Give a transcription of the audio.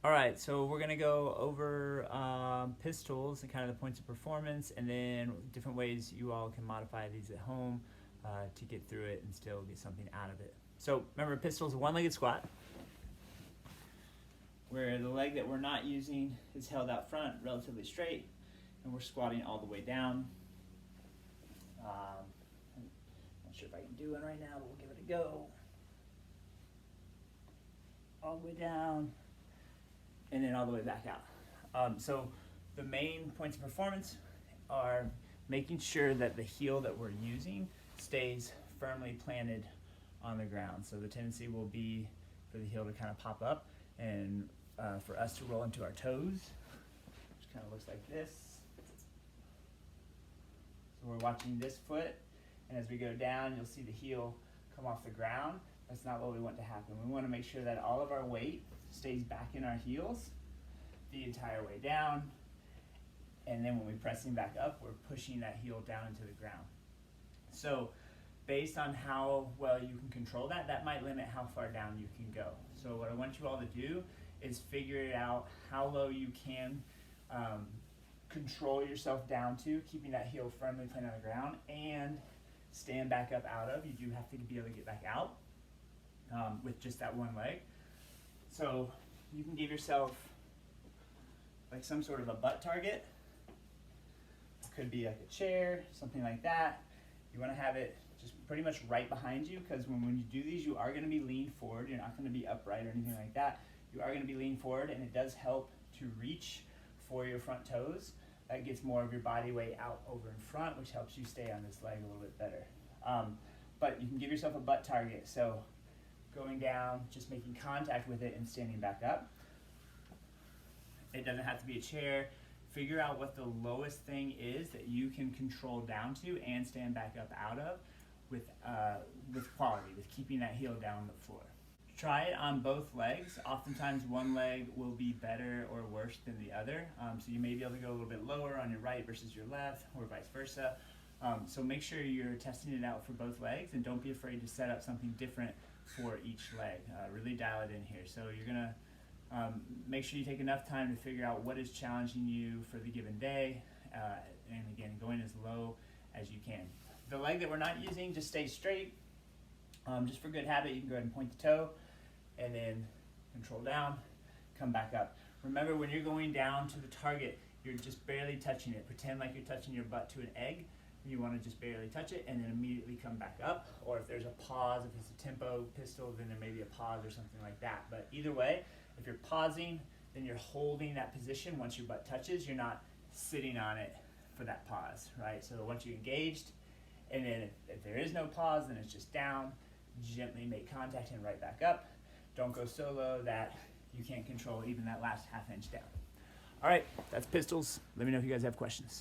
All right, so we're gonna go over pistols and kind of the points of performance, and then different ways you all can modify these at home to get through it and still get something out of it. So remember, pistol's a one-legged squat, where the leg that we're not using is held out front, relatively straight, and we're squatting all the way down. Not sure if I can do it right now, but we'll give it a go. All the way down, and then all the way back out. So the main points of performance are making sure that the heel that we're using stays firmly planted on the ground. So the tendency will be for the heel to kind of pop up and for us to roll into our toes, which kind of looks like this. So we're watching this foot, and as we go down, you'll see the heel come off the ground. That's not what we want to happen. We want to make sure that all of our weight stays back in our heels the entire way down, and then when we're pressing back up, we're pushing that heel down into the ground. So based on how well you can control that, that might limit how far down you can go. So what I want you all to do is figure out how low you can control yourself down to, keeping that heel firmly planted on the ground, and stand back up out of. You do have to be able to get back out with just that one leg. So you can give yourself like some sort of a butt target. It could be like a chair, something like that. You want to have it just pretty much right behind you, because when you do these, you are going to be leaned forward. You're not going to be upright or anything like that. You are going to be leaned forward, and it does help to reach for your front toes. That gets more of your body weight out over in front, which helps you stay on this leg a little bit better. But you can give yourself a butt target. So going down, just making contact with it and standing back up. It doesn't have to be a chair. Figure out what the lowest thing is that you can control down to and stand back up out of with quality, with keeping that heel down on the floor. Try it on both legs. Oftentimes one leg will be better or worse than the other. So you may be able to go a little bit lower on your right versus your left, or vice versa. So make sure you're testing it out for both legs, and don't be afraid to set up something different for each leg. Really dial it in here. So you're gonna make sure you take enough time to figure out what is challenging you for the given day, and again, going as low as you can. The leg that we're not using just stays straight. Just for good habit, you can go ahead and point the toe, and then control down, come back up. Remember, when you're going down to the target, you're just barely touching it. Pretend like you're touching your butt to an egg. You want to just barely touch it and then immediately come back up. Or if there's a pause, if it's a tempo pistol, then there may be a pause or something like that. But either way, if you're pausing, then you're holding that position. Once your butt touches, you're not sitting on it for that pause, right? So once you're engaged, and then if there is no pause, then it's just down, gently make contact and right back up. Don't go so low that you can't control even that last half inch down. All right, that's pistols. Let me know if you guys have questions.